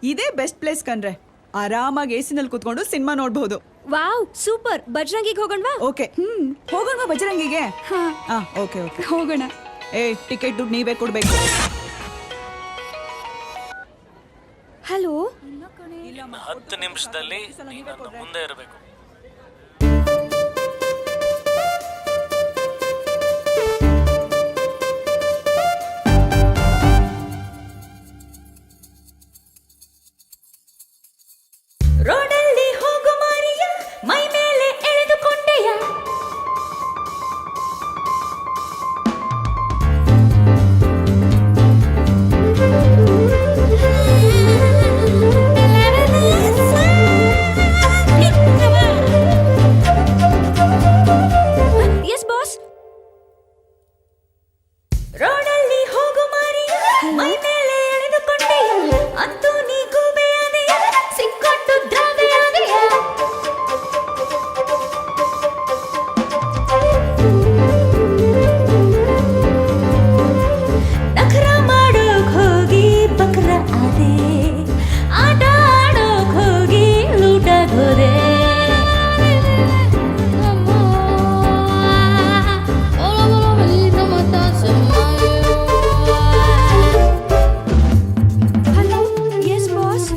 ಇದೇ best place ಕಣ್ರೆ. ಆರಾಮಾಗಿ ಎಸಿನಲ್ಲಿ ಕೂತ್ಕೊಂಡು ಸಿನಿಮಾ ನೋಡಬಹುದು. Wow super. ಬಜರಂಗಿಗೆ ಹೋಗೋಣವಾ? ಓಕೆ ಹೋಗೋಣ ಬಜರಂಗಿಗೆ. ಓಕೆ ಓಕೆ ಹೋಗೋಣ. ಟಿಕೆಟ್ ದುಡ್ಡು ನೀವೇ ಕೊಡ್ಬೇಕು. ಹಲೋ, 10 ನಿಮಿಷದಲ್ಲಿ ಮುಂದೆ ಇರಬೇಕು. ರೋಡಲ್ಲಿ ಹೋಗು ಮಾರಿಯ, ಮೈ ಮೇಲೆ ಎಳೆದುಕೊಂಡೆಯ. Yes boss. ರೋಡಲ್ಲಿ ಹೋಗು ಮಾರಿಯ, ಮೈ ಮೇಲೆ ಎಳೆದುಕೊಂಡೆಯ. ಅಂತೂ ನೀ ಗೂಬೆಯಾದೆಯ, ಸಿಕ್ಕೊಂಡು ದ್ರಾವೆಯಾದೆಯ. ನಖರ ಮಾಡೋಕ್ ಹೋಗಿ ಬಕ್ರ ಆದೆ, ಆಟ ಆಡೋಕ್ ಹೋಗಿ ಲೂಟಕ್ ಹೋದೆ. Hello, yes boss.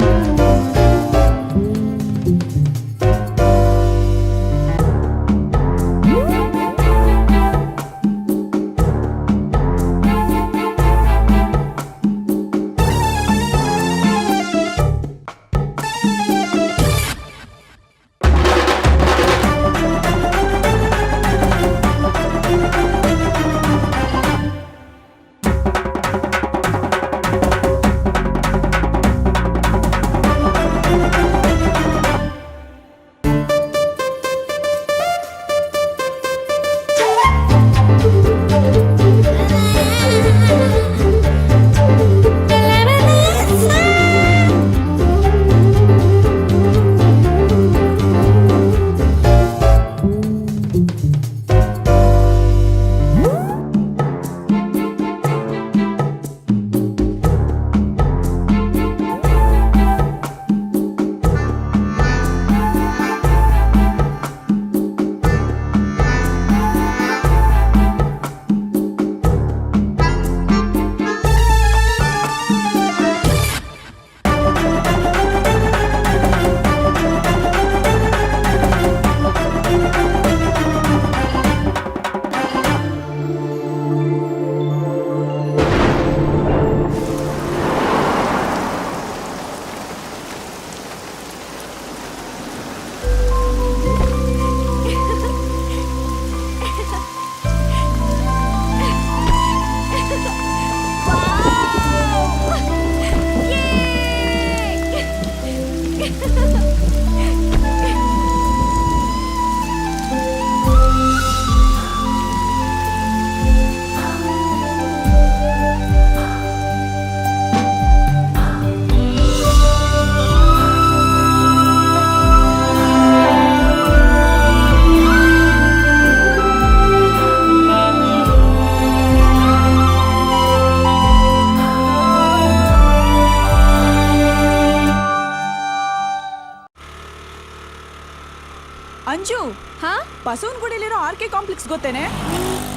ಅಂಜು, ಹಾ, ಬಸವನಗುಡಿಲಿರೋ ಆರ್ಕೆ ಕಾಂಪ್ಲೆಕ್ಸ್ ಗೊತ್ತೇನೆ?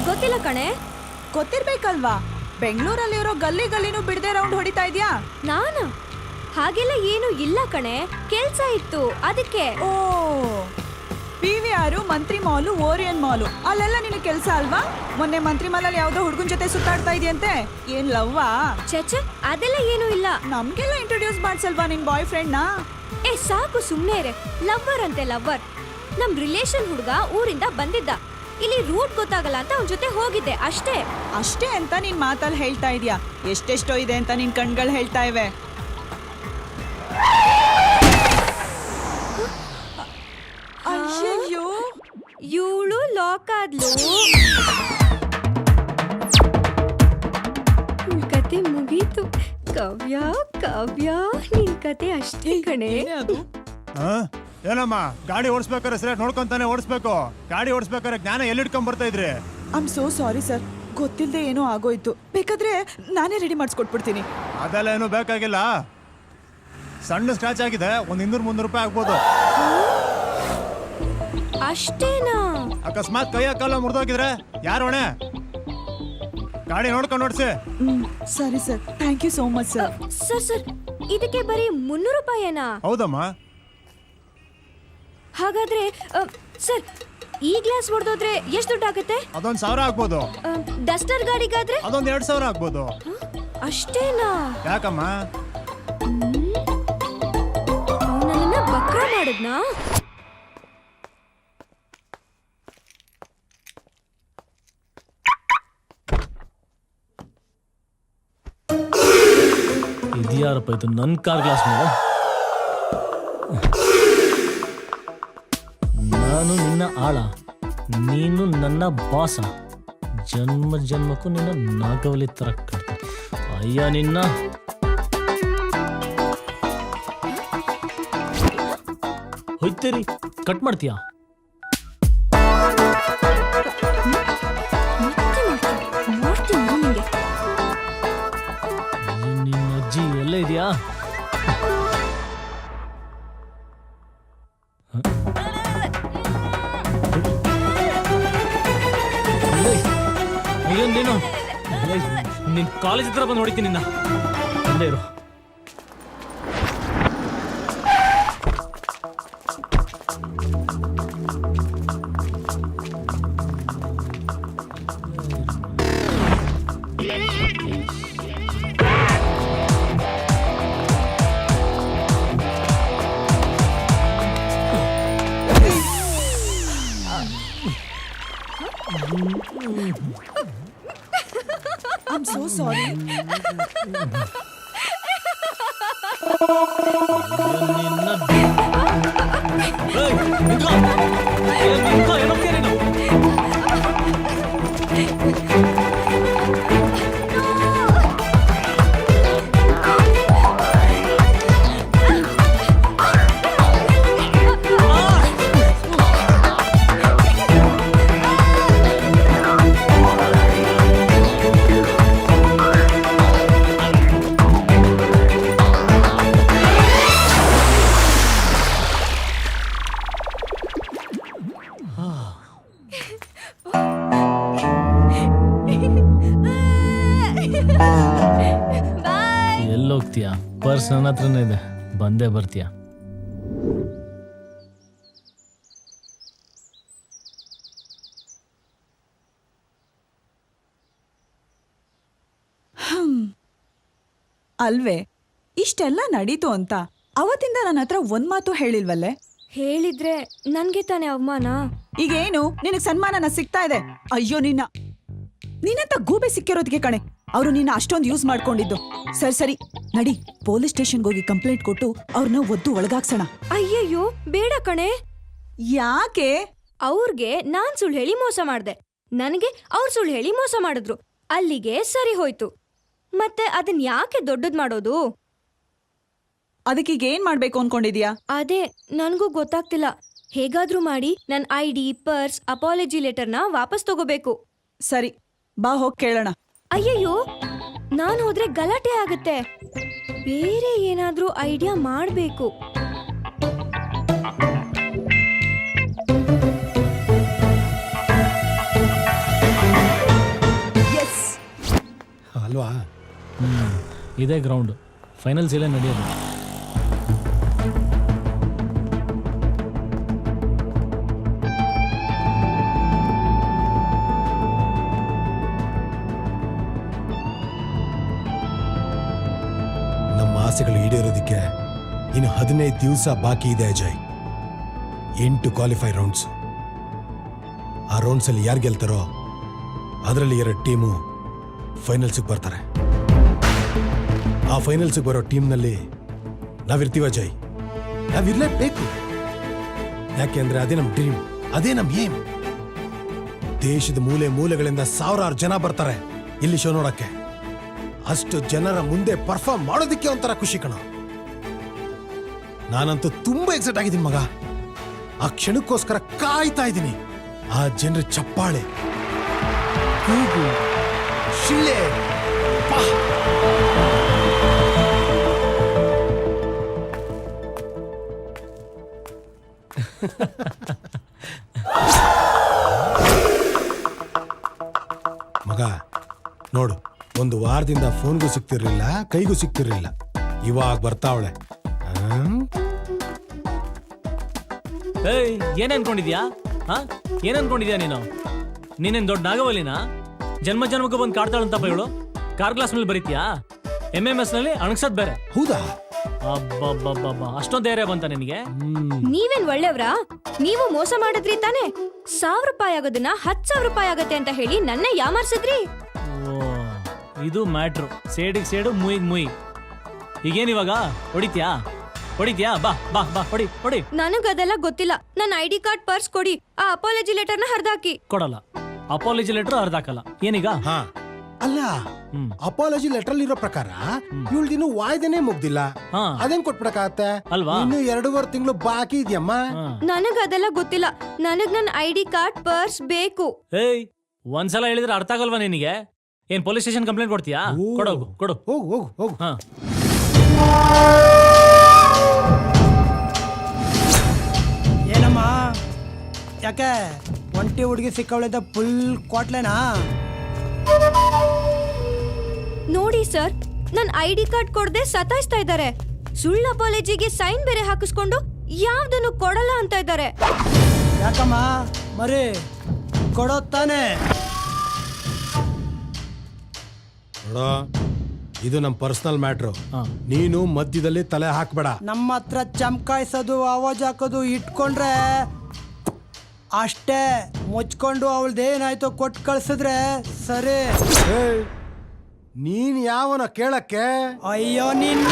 ಗೊತ್ತಿಲ್ಲ ಕಣೆ. ಗೊತ್ತಿರ್ಬೇಕಲ್ವಾ? ಬೆಂಗಳೂರಲ್ಲಿರೋ ಗಲ್ಲಿ ಗಲ್ಲಿನೂ ಬಿಡದೆ ರೌಂಡ್ ಹೊಡಿತಾ ಇದ್ಯಾ? ನಾನು ಹಾಗೆಲ್ಲ ಏನು ಇಲ್ಲ ಕಣೆ, ಕೆಲ್ಸ ಇತ್ತು ಅದಕ್ಕೆ. ಓ, PVR, ಮಂತ್ರಿ ಮಾಲು, ಓರಿಯನ್ ಮಾಲು, ಅಲ್ಲೆಲ್ಲ ನಿನ್ನ ಕೆಲಸ ಅಲ್ವಾ? ಮೊನ್ನೆ ಮಂತ್ರಿ ಮಾಲಲ್ಲಿ ಯಾವ್ದೋ ಹುಡುಗನ ಜೊತೆ ಸುತ್ತಾಡ್ತಾ ಇದೆಯಂತೆ. ಏನ್ ಲವ್ವಾ? ಚಚ, ಅದೆಲ್ಲ ಏನು ಇಲ್ಲ. ನಮ್ಗೆಲ್ಲ ಇಂಟ್ರೊಡ್ಯೂಸ್ ಮಾಡ್ಸಲ್ವಾ ನಿನ್ ಬಾಯ್ ಫ್ರೆಂಡ್ ನ? ಸಾಕು ಸುಮ್ನೆ ಇರೆ. ಲವ್ವರ್ ಅಂತೆ ಲವ್ವರ್. ನಮ್ ರಿಲೇಷನ್ ಹುಡುಗ ಊರಿಂದ ಬಂದಿದ್ದ. ಇಲ್ಲಿ ರೂಟ್ ಗೊತ್ತಾಗಲ್ಲ ಅಂತ ಅವನ ಜೊತೆ ಹೋಗಿದ್ದೆ ಅಷ್ಟೇ. ಅಷ್ಟೇ ಅಂತ ನಿನ್ ಮಾತಲ್ಲಿ ಹೇಳ್ತಾ ಇದೀಯಾ? ಎಷ್ಟೆಷ್ಟೋ ಇದೆ ಅಂತ ನಿನ್ ಕಣ್ಗಳು ಹೇಳ್ತಾ ಇವೆ. ಅಯ್ಯಯ್ಯೋ, ಇವಳು ಲಾಕ್ ಆದ್ಲು. ಕತೆ ಮುಗೀತು. ಕಾವ್ಯ ಕಾವ್ಯ, ನಿನ್ ಕತೆ ಅಷ್ಟೇ ಕಣೆ. ಅದು ಏನಮ್ಮ, ಗಾಡಿ ಓಡಿಸ್ಬೇಕಾದ್ರೆ ಸರಿಯಾಗಿ ನೋಡ್ಕೊಂತಾನೆ ಓಡಿಸ್ಬೇಕು. ಗಾಡಿ ಓಡಿಸ್ಬೇಕಾದ್ರೆ ಜ್ಞಾನ ಎಲ್ಲಿಡ್ಕೊಂಡ್ ಬರ್ತಾ ಇದ್ರಿ? ಐಮ್ ಸೋ ಸಾರಿ ಸರ್, ಗೊತ್ತಿಲ್ಲದೆ ಏನೋ ಆಗೋಯ್ತು. ಬೇಕಾದ್ರೆ ನಾನೇ ರೆಡಿ ಮಾಡಿಸ್ಕೊಟ್ಬಿಡ್ತೀನಿ. ಅದೆಲ್ಲ ಏನು ಬೇಕಾಗಿಲ್ಲ. ಸಣ್ಣ ಸ್ಕ್ರಾಚ್ ಆಗಿದೆ, ಒಂದ್ 200-300 ರೂಪಾಯಿ ಆಗ್ಬೋದು. ಅಷ್ಟೇನಾ? ಅಕಸ್ಮಾತ್ ಕೈ ಕಾಲ ಮುರಿದೋಗಿದ್ರೆ ಯಾರು ಹೊಣೆ? ಗಾಡಿ ನೋಡ್ಕೊಂಡು ನೋಡ್ಸಿ. ಸರಿ sir, thank you so much sir. Sir ಇದಕ್ಕೆ ಬರೀ 300 ರೂಪಾಯಿನಾ? ಹೌದಮ್ಮ. ಹಾಗಾದ್ರೆ ಸರ್ ಈ ಗ್ಲಾಸ್ ಹೊಡೆದೋದ್ರೆ ಎಷ್ಟು ದುಡ್ಡು ಆಗುತ್ತೆ? ಅದೊಂದ್ 1000 ಆಗ್ಬೋದು. ಡಸ್ಟರ್ ಗಾಡಿಗಾದ್ರೆ ಅದೊಂದ್ 2000 ಆಗ್ಬೋದು. ಅಷ್ಟೇನಾ? ಯಾಕಮ್ಮ? ಅವನನ್ನ ಬಕ್ರ ಮಾಡಿದ್ನಾ? ಇದ್ಯಾರಪ್ಪ ಇದು ನನ್ನ ಕಾರ್ ಗ್ಲಾಸ್ ಮೇಲೆ? ನಾನು ನಿನ್ನ ಆಳ, ನೀನು ನನ್ನ ಬಾಸ. ಜನ್ಮ ಜನ್ಮಕ್ಕೂ ನಿನ್ನ ನಾಗವಲಿ ತರ ಕಟ್ತೀನಿ. ಅಯ್ಯ ನಿನ್ನ ಹೊಯ್ತೇರಿ ಕಟ್ ಮಾಡ್ತೀಯಾ? ನಿನ್ನ ಅಜ್ಜಿ ಎಲ್ಲ ಇದೆಯಾ? ನೀನು ನಿನ್ ಕಾಲೇಜ್ ಹತ್ರ ಬಂದು ನೋಡಿತೀನಿ ನಿನ್ನ. ಅಲ್ಲೇ ಇರು. I'm so sorry. ಎಲ್ಲೋಗ್ತೀಯಾ? ಪರ್ಸ್ ನನ್ನ ಹತ್ರನೇ ಇದೆ, ಬಂದೇ ಬರ್ತೀಯಾ? ಅಲ್ವೇ, ಇಷ್ಟೆಲ್ಲ ನಡೀತು ಅಂತ ಅವತ್ತಿಂದ ನನ್ನ ಹತ್ರ ಒಂದ್ ಮಾತು ಹೇಳಿಲ್ವಲ್ಲೇ? ಹೇಳಿದ್ರೆ ನನ್ಗೆ ತಾನೇ ಅವಮಾನ. ಈಗೇನು ನಿನಗ್ ಸನ್ಮಾನನ ಸಿಗ್ತಾ ಇದೆ? ಅಯ್ಯೋ ನಿನ್ನಂತ ಗೂಬೆ ಸಿಕ್ಕಿರೋದಕ್ಕೆ ಕಣೆ ಅವರು ನಿನ್ನ ಅಷ್ಟೊಂದು ಯೂಸ್ ಮಾಡ್ಕೊಂಡಿದ್ದು. ಸರಿ ನಡಿ, ಪೊಲೀಸ್ ಸ್ಟೇಷನ್ಗೆ ಹೋಗಿ ಕಂಪ್ಲೇಂಟ್ ಕೊಟ್ಟು ಅವ್ರನ್ನ ಒದ್ದು ಒಳಗಾಕ್ಸೋಣ. ಅಯ್ಯಯ್ಯೋ ಬೇಡ ಕಣೆ. ಯಾಕೆ? ಅವ್ರಿಗೆ ನಾನ್ ಸುಳ್ಳು ಹೇಳಿ ಮೋಸ ಮಾಡ್ದೆ, ನನಗೆ ಅವ್ರು ಸುಳ್ಳು ಹೇಳಿ ಮೋಸ ಮಾಡಿದ್ರು. ಅಲ್ಲಿಗೆ ಸರಿ ಹೋಯ್ತು. ಮತ್ತೆ ಅದನ್ ಯಾಕೆ ದೊಡ್ಡದ್ ಮಾಡೋದು? ಅದಕ್ಕೀಗ ಏನ್ ಮಾಡ್ಬೇಕು ಅನ್ಕೊಂಡಿದ್ಯಾ? ಅದೇ ನನ್ಗೂ ಗೊತ್ತಾಗ್ತಿಲ್ಲ. ಹೇಗಾದ್ರೂ ಮಾಡಿ ನನ್ ID, ಪರ್ಸ್, ಅಪಾಲಜಿ ಲೆಟರ್ನ ವಾಪಸ್ ತಗೋಬೇಕು. ಸರಿ ಬಾ, ಹೋಗ್ ಕೇಳೋಣ. ಅಯ್ಯಯ್ಯೋ, ನಾನ್ ಹೋದ್ರೆ ಗಲಾಟೆ ಆಗತ್ತೆ. ಬೇರೆ ಏನಾದ್ರೂ ಐಡಿಯಾ ಮಾಡ್ಬೇಕು. ಅಲ್ವಾ? ಇದೇ ಗ್ರೌಂಡ್, ಫೈನಲ್ಸ್ ಇಲ್ಲೇ ನಡೆಯೋದು. ನಮ್ಮ ಆಸೆಗಳು ಈಡೇರೋದಕ್ಕೆ ಇನ್ನು 15 ದಿವಸ ಬಾಕಿ ಇದೆ ಅಜಯ್. 8 qualify rounds. ಆ ರೌಂಡ್ಸಲ್ಲಿ ಯಾರು ಗೆಲ್ತಾರೋ ಅದರಲ್ಲಿ 2 ಟೀಮು ಫೈನಲ್ಸಿಗೆ ಬರ್ತಾರೆ. ಆ ಫೈನಲ್ಸಿಗೆ ಬರೋ ಟೀಮ್ನಲ್ಲಿ ನಾವಿರ್ತೀವಿ ಅಜಯ್. ನಾವಿರ್ಲೇಬೇಕು. ಯಾಕೆಂದ್ರೆ ಅದೇ ನಮ್ಮ ಡ್ರೀಮ್, ಅದೇ ನಮ್ಮ ಏಮ್. ದೇಶದ ಮೂಲೆ ಮೂಲೆಗಳಿಂದ 1000 ಜನ ಬರ್ತಾರೆ ಇಲ್ಲಿ ಶೋ ನೋಡಕ್ಕೆ. ಅಷ್ಟು ಜನರ ಮುಂದೆ ಪರ್ಫಾರ್ಮ್ ಮಾಡೋದಕ್ಕೆ ಒಂಥರ ಖುಷಿ ಕಣ. ನಾನಂತೂ ತುಂಬಾ ಎಕ್ಸೈಟ್ ಆಗಿದ್ದೀನಿ ಮಗ. ಆ ಕ್ಷಣಕ್ಕೋಸ್ಕರ ಕಾಯ್ತಾ ಇದ್ದೀನಿ. ಆ ಜನರ ಚಪ್ಪಾಳೆ, ಕೂಗು, ಶಿಳ್ಳೆ, ಮಗ ನೋಡು, ಒಂದು ವಾರದಿಂದ ಫೋನ್ಗೂ ಸಿಗ್ತಿರ್ಲಿಲ್ಲ, ಕೈಗೂ ಸಿಗ್ತಿರ್ಲಿಲ್ಲ. ಇವಾಗ ಬರ್ತಾವಳೆ. ಏಯ್, ಏನ್ ಅನ್ಕೊಂಡಿದ್ಯಾ? ಹಾ, ಏನ್ ಅನ್ಕೊಂಡಿದ್ಯಾ ನೀನು? ನೀನೇನ್ ದೊಡ್ಡ ನಾಗವಲ್ಲಿನ? ಜನ್ಮ ಜನ್ಮಕ್ಕೂ ಬಂದು ಕಾಡ್ತಾಳಂತಪ್ಪ ಇವಳು. ಕಾರ್ ಗ್ಲಾಸ್ ಮೇಲೆ ಬರೀತ್ಯಾ? MMS ನಲ್ಲಿ ಅಣಗ್ಸದ್ ಬೇರೆ. ಹೌದಾ? ಅಬ್ಬಬ್ಬಬ್ಬಬ್ಬ, ಅಷ್ಟೊಂದ್ ಧೈರ್ಯ ಬಂತ ನಿನಗೆ? ನೀವೇನ್ ಒಳ್ಳೆವ್ರಾ? ನೀವು ಮೋಸ ಮಾಡಿದ್ರಿ ತಾನೆ. 1000 ರೂಪಾಯಿ ಆಗೋದನ್ನ 10,000 ರೂಪಾಯಿ ಆಗತ್ತೆ ಅಂತ ಹೇಳಿ ನನ್ನ ಯಾಮಾರ್ಸಿದ್ರಿ. ಓ, ಇದು ಮ್ಯಾಟ್ರು. ಸೇಡಿಗೆ ಸೇಡು, ಮುಯಿಗ್ ಮುಯಿ. ಈಗೇನ್ ಇವಾಗ ಹೊಡಿತ್ಯಾ? ಬಾ ಬಾ ಬಾ, ಹೊಡಿ. ನನಗದೆಲ್ಲ ಗೊತ್ತಿಲ್ಲ. ನನ್ನ ID ಕಾರ್ಡ್, ಪರ್ಸ್ ಕೊಡಿ. ಆ ಅಪಾಲಜಿ ಲೆಟರ್ನ ಹರ್ದಾಕಿ. ಕೊಡಲ್ಲ. ಅಪಾಲಜಿ ಲೆಟರ್ ಅರ್ಧಾಕಲ್ಲ. ಏನೀಗ? ಹಾ, ಅಲ್ಲ, ಅಪಾಲಜಿ ಲೆಟರ್ ಇರೋ ಪ್ರಕಾರ ಇವಳ್ದಿನ್ನು ವಾಯ್ದೆನೇ ಮುಗ್ದಿಲ್ಲ. ಹಾ. ಅದೇನ್ ಕೊಟ್ಬಿಡಕಾಗತ್ತೆ ಅಲ್ವಾ? ಇನ್ನು 2.5 ತಿಂಗಳು ಬಾಕಿ ಇದೆಯಮ್ಮ. ನನಗದೆಲ್ಲ ಗೊತ್ತಿಲ್ಲ. ನನಗ್ ನನ್ನ ID ಕಾರ್ಡ್, ಪರ್ಸ್ ಬೇಕು. ಏಯ್, ಒಂದ್ಸಲ ಹೇಳಿದ್ರೆ ಅರ್ಥ ಆಗಲ್ವಾ ನಿನಗೆ? ಏನ್ ಪೊಲೀಸ್ ಸ್ಟೇಷನ್ ಕಂಪ್ಲೇಂಟ್ ಕೊಡ್ತೀಯಾ? ಕೊಡೋಗು, ಕೊಡು. ಹೋಗು. ಹಾ. ಏನಮ್ಮ, ಯಾಕೆ ಒಂಟಿ ಹುಡುಗಿ ಸಿಕ್ಕವಳಿದ್ದ ಫುಲ್ ಕ್ವಾಟ್ಲೇನಾ? ನೋಡಿ ಸರ್, ನನ್ನ ID ಕಾರ್ಡ್ ಕೊಡದೆ ಸತಾಯಿಸ್ತಾ ಇದ್ದಾರೆ. ಸುಳ್ಳು ಅಪಾಲಜಿಗೆ ಸೈನ್ ಬೇರೆ ಹಾಕಿಸ್ಕೊಂಡು ಯಾವ್ದನ್ನು ಕೊಡಲ್ಲ ಅಂತ ಇದ್ದಾರೆ. ಯಾಕಮ್ಮ ಮರಿ ಕೊಡೋ ತಾನೆ? ನೋಡೋ, ಇದು ನಮ್ ಪರ್ಸನಲ್ ಮ್ಯಾಟ್ರು. ಹಾ. ನೀನು ಮಧ್ಯದಲ್ಲಿ ತಲೆ ಹಾಕ್ಬೇಡ. ನಮ್ಮ ಹತ್ರ ಚಮಕಾಯಿಸೋದು, ಆವಾಜ್ ಹಾಕೋದು ಇಟ್ಕೊಂಡ್ರೆ ಅಷ್ಟೇ. ಮುಚ್ಕೊಂಡು ಅವಳ್ದೇನಾಯ್ತೋ ಕೊಟ್ಟು ಕಳ್ಸಿದ್ರೆ ಸರಿ. ಏಯ್, ನೀನ್ ಯಾವನ ಕೇಳಕ್ಕೆ? ಅಯ್ಯೋ ನಿನ್ನ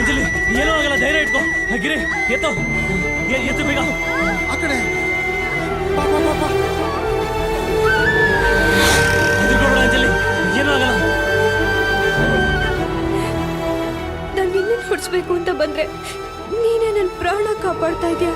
ಅಂಜಲಿ, ಏನೋ ಆಗಲ್ಲ, ಧೈರ್ಯ ಇಟ್ಕೋ. ಗಿರಿ, ಎತ್ತು ಬೇಗ. ಆ ಕಡೆ ಬಾ, ಬಾ, ಬಾ, ಬಾ. ಹೆದರ್ಕೋಬೇಡ ಅಂಜಲಿ, ಏನೋ ಆಗಲ್ಲ. ನಾನು ನಿನ್ನ ಹೊಡ್ಸ್ಬೇಕು ಅಂತ ಬಂದ್ರೆ ನೀನೇ ನನ್ನ ಪ್ರಾಣ ಕಾಪಾಡ್ತಾ ಇದೀಯ.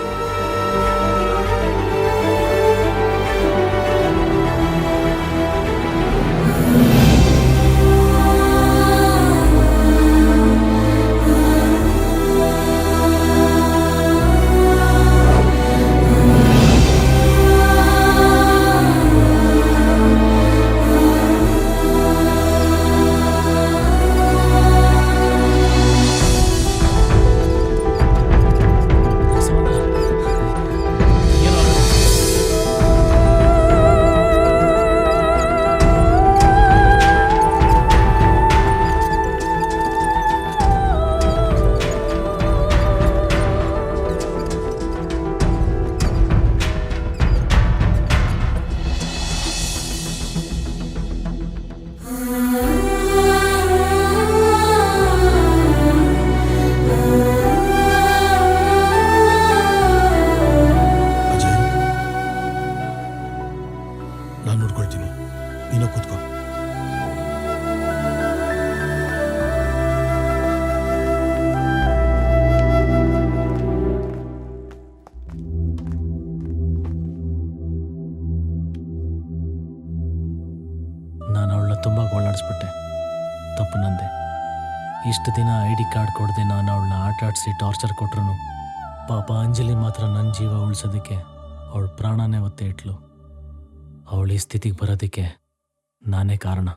ಇಷ್ಟು ದಿನ ID ಕಾರ್ಡ್ ಕೊಡದೆ ನಾನು ಅವಳನ್ನ ಆಟ ಆಡಿಸಿ ಟಾರ್ಚರ್ ಕೊಟ್ರು ಪಾಪ ಅಂಜಲಿ ಮಾತ್ರ ನನ್ನ ಜೀವ ಉಳಿಸೋದಕ್ಕೆ ಅವಳ ಪ್ರಾಣನೇ ಒತ್ತೆ ಇಟ್ಲು. ಅವಳು ಈ ಸ್ಥಿತಿಗೆ ಬರೋದಕ್ಕೆ ನಾನೇ ಕಾರಣ.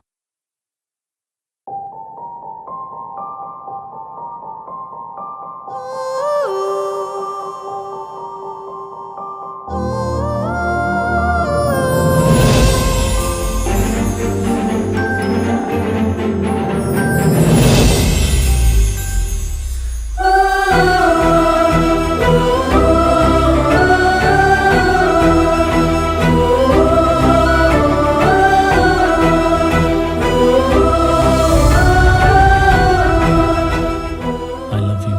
I love you.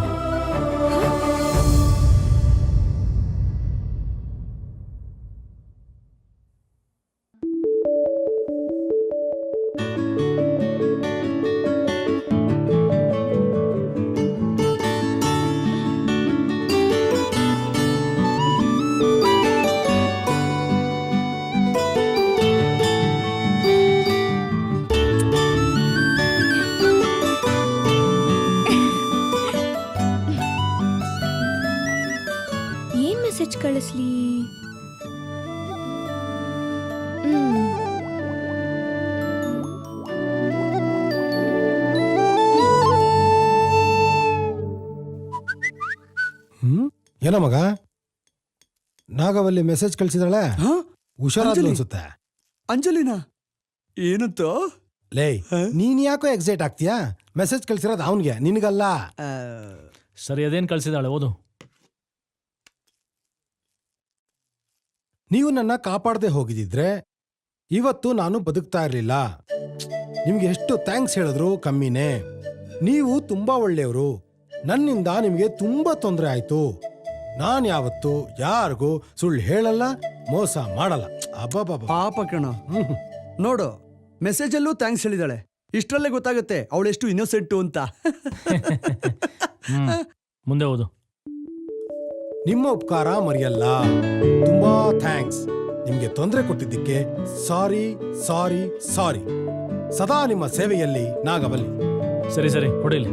ಏನ್ ಮೆಸೇಜ್ ಕಳಿಸ್ಲಿ? ಏನೋ ಮಗ, ನಾಗವಲ್ಲಿ ಮೆಸೇಜ್ ಕಳ್ಸಿದಾಳೆ. ಹಾ? ಹುಷಾರಾದ್ಲು ಅಂಜಲಿ? ಅನ್ಸುತ್ತೆ. ಅಂಜಲಿನಾ ಏನಂತ? ಲೇ, ನೀನ್ ಯಾಕೋ ಎಕ್ಸೈಟ್ ಆಗ್ತೀಯಾ? ಮೆಸೇಜ್ ಕಳ್ಸಿರೋದು ಅವನ್ಗೆ, ನಿನಗಲ್ಲ. ಸರಿ, ಅದೇನು ಕಳಿಸಿದಾಳೆ ಓದು. ನೀವು ನನ್ನ ಕಾಪಾಡದೆ ಹೋಗಿದ್ದಿದ್ರೆ ಇವತ್ತು ನಾನು ಬದುಕ್ತಾ ಇರಲಿಲ್ಲ. ನಿಮ್ಗೆ ಎಷ್ಟು ಥ್ಯಾಂಕ್ಸ್ ಹೇಳಿದ್ರು ಕಮ್ಮಿನೇ. ನೀವು ತುಂಬಾ ಒಳ್ಳೆಯವರು. ನನ್ನಿಂದ ನಿಮಗೆ ತುಂಬಾ ತೊಂದರೆ ಆಯ್ತು. ನಾನ್ ಯಾವತ್ತು ಯಾರಿಗೂ ಸುಳ್ಳು ಹೇಳಲ್ಲ, ಮೋಸ ಮಾಡಲ್ಲ. ಅಬ್ಬಬ್ಬಬ್ಬ. ಪಾಪ ಕಣ. ನೋಡು, ಮೆಸೇಜಲ್ಲೂ ಥ್ಯಾಂಕ್ಸ್ ಹೇಳಿದಾಳೆ. ಇಷ್ಟರಲ್ಲೇ ಗೊತ್ತಾಗುತ್ತೆ ಅವಳೆಷ್ಟು ಇನ್ನೋಸೆಂಟು ಅಂತ. ಮುಂದೆ ಓದು. ನಿಮ್ಮ ಉಪಕಾರ ಮರೆಯಲ್ಲ. ತುಂಬಾ ಥ್ಯಾಂಕ್ಸ್. ನಿಮ್ಗೆ ತೊಂದರೆ ಕೊಟ್ಟಿದ್ದಕ್ಕೆ ಸಾರಿ ಸಾರಿ ಸಾರಿ. ಸದಾ ನಿಮ್ಮ ಸೇವೆಯಲ್ಲಿ ನಾಗವಲ್ಲಿ. ಸರಿ ಸರಿ, ಹೊಡಿಲಿ.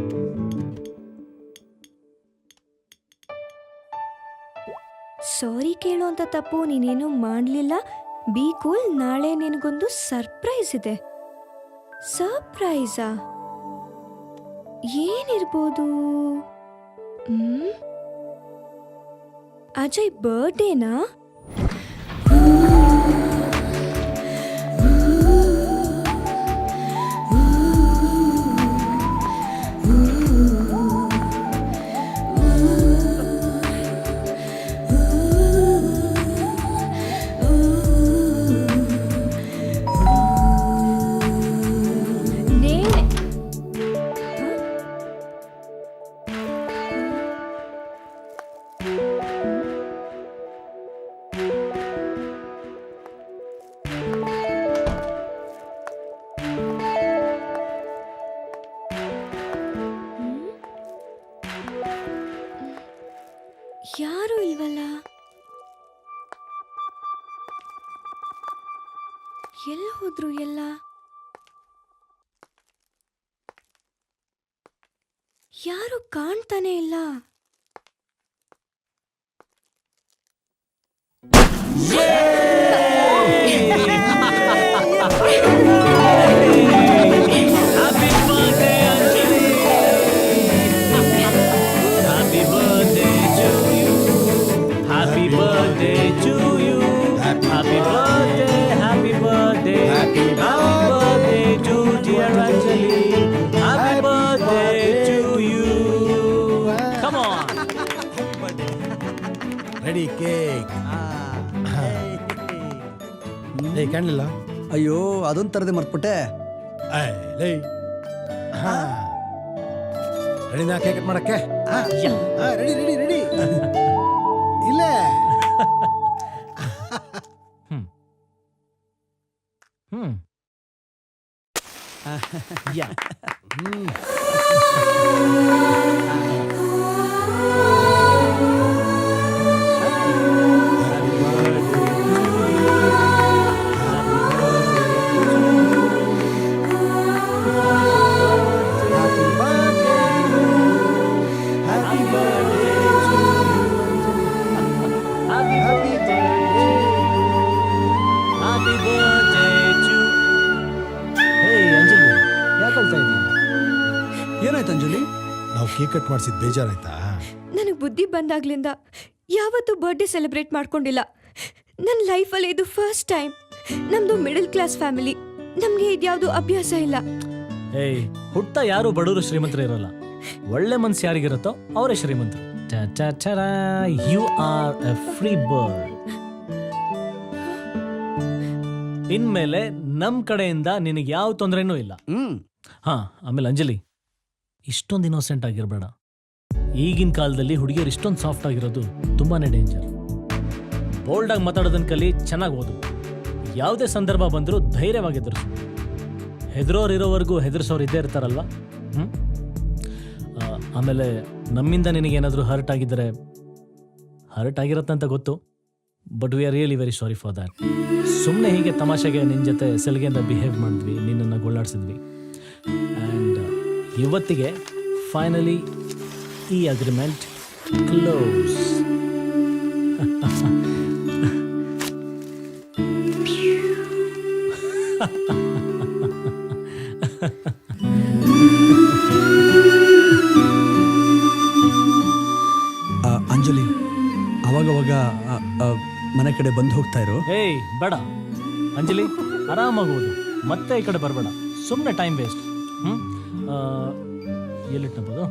ಸಾರಿ ಕೇಳೋ ಅಂತ ತಪ್ಪು ನೀನೇನು ಮಾಡಲಿಲ್ಲ. B cool. ನಾಳೆ ನಿನಗೊಂದು ಸರ್ಪ್ರೈಸ್ ಇದೆ. ಸರ್ಪ್ರೈಸಾ? ಏನಿರ್ಬೋದು? ಅಜಯ್ ಬರ್ಡೇನಾ? ಯಾರು ಇಲ್ವಲ್ಲ. ಎಲ್ಲಿ ಹೋದ್ರು ಎಲ್ಲ? ಯಾರು ಕಾಣ್ತಾನೆ ಇಲ್ಲ. Ready cake. ಲೇ, ಕಾಣಲಿಲ್ಲ? ಅಯ್ಯೋ, ಅದೊಂದು ತರದೆ ಮರ್ತ್ಬಿಟ್ಟೆ. ರೆಡಿನಾ ಕೇಕ್ ಕಟ್ ಮಾಡಕ್ಕೆ? Ready ready ready. ಇಲ್ಲೇ. Happy birthday ಏನಾಯ್ತು ಅಂಜಲಿ? ನಾವು ಕೇಕ್ ಕಟ್ ಮಾಡಿಸಿದ್ ಬೇಜಾರಾಯ್ತಾ? ನನಗೆ ಬುದ್ಧಿ ಬಂದಾಗ್ಲಿಂದ ಯಾವತ್ತೂ ಬರ್ಡೇ ಸೆಲೆಬ್ರೇಟ್ ಮಾಡ್ಕೊಂಡಿಲ್ಲ. ನನ್ನ ಲೈಫಲ್ಲಿ ಇದು ಫಸ್ಟ್ ಟೈಮ್. ನಮ್ದು ಮಿಡಲ್ ಕ್ಲಾಸ್ ಫ್ಯಾಮಿಲಿ, ನಮ್ಗೆ ಇದ್ಯಾವುದು ಅಭ್ಯಾಸ ಇಲ್ಲ. ಏಯ್, ಹುಟ್ಟ ಯಾರು ಬಡವರು ಶ್ರೀಮಂತರು ಇರಲ್ಲ. ಒಳ್ಳೆ ಮನ್ಸು ಯಾರಿಗಿರುತ್ತೋ ಅವರೇ ಶ್ರೀಮಂತರು. You are a free bird. ಇನ್ಮೇಲೆ ನಮ್ ಕಡೆಯಿಂದ ನಿನಗೆ ಯಾವ ತೊಂದರೆನೂ ಇಲ್ಲ. ಹಾ, ಆಮೇಲೆ ಅಂಜಲಿ, ಇಷ್ಟೊಂದು ಇನ್ನೋಸೆಂಟ್ ಆಗಿರ್ಬೇಡ. ಈಗಿನ ಕಾಲದಲ್ಲಿ ಹುಡುಗಿಯರು ಇಷ್ಟೊಂದು ಸಾಫ್ಟ್ ಆಗಿರೋದು ತುಂಬಾನೇ ಡೇಂಜರ್. ಬೋಲ್ಡ್ ಆಗಿ ಮಾತಾಡೋದನ್ನ ಕಲಿ, ಚೆನ್ನಾಗಿ ಓದು. ಯಾವುದೇ ಸಂದರ್ಭ ಬಂದರೂ ಧೈರ್ಯವಾಗಿ ಎದುರಿಸು. ಹೆದರೋರು ಇರೋವರೆಗೂ ಹೆದರ್ಸೋರು ಇದ್ದೇ ಇರ್ತಾರಲ್ವಾ? ಆಮೇಲೆ ನಮ್ಮಿಂದ ನಿನಗೇನಾದರೂ ಹರ್ಟ್ ಆಗಿದ್ದರೆ, ಹರ್ಟ್ ಆಗಿರತ್ತಂತ ಗೊತ್ತು, but we are really very sorry for that. ಸುಮ್ಮನೆ ಹೀಗೆ ತಮಾಷೆಗೆ ನಿನ್ನ ಜೊತೆ ಸಲಿಗೆಯಿಂದ ಬಿಹೇವ್ ಮಾಡಿದ್ವಿ, ನಿನ್ನನ್ನು ಗೋಳಾಡಿಸಿದ್ವಿ. ಆ್ಯಂಡ್ ಇವತ್ತಿಗೆ ಫೈನಲಿ ಈ ಅಗ್ರಿಮೆಂಟ್ ಕ್ಲೋಸ್. ಅಂಜಲಿ, ಅವಾಗವಾಗ ಮನೆ ಕಡೆ ಬಂದು ಹೋಗ್ತಾ ಇರು. ಏಯ್ ಬೇಡ ಅಂಜಲಿ, ಆರಾಮಾಗಿ ಓದು, ಮತ್ತೆ ಈ ಕಡೆ ಬರಬೇಡ. ಸುಮ್ಮನೆ ಟೈಮ್ ವೇಸ್ಟ್. ಎಲ್ಲಿಟ್ನಬೋದು?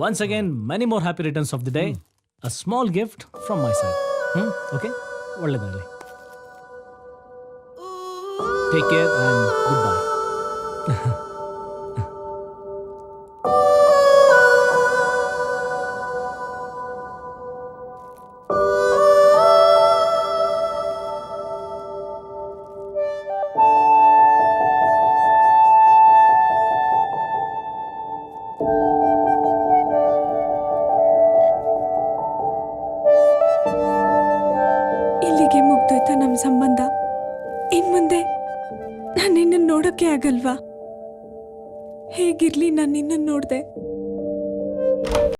Once again many more happy returns of the day. A small gift from my side. Okay, ಒಳ್ಳೆದಾಗಲಿ. Take care and good bye. ಇಲ್ಲಿಗೆ ಮುಗ್ದೋಯ್ತಾ ನಮ್ಮ ಸಂಬಂಧ? ಇನ್ ಮುಂದೆ ನಾನು ನಿನ್ನನ್ನು ನೋಡೋಕ್ಕೆ ಆಗಲ್ವಾ? ಹೇಗಿರ್ಲಿ ನಾನು ನಿನ್ನನ್ನು ನೋಡ್ದೆ?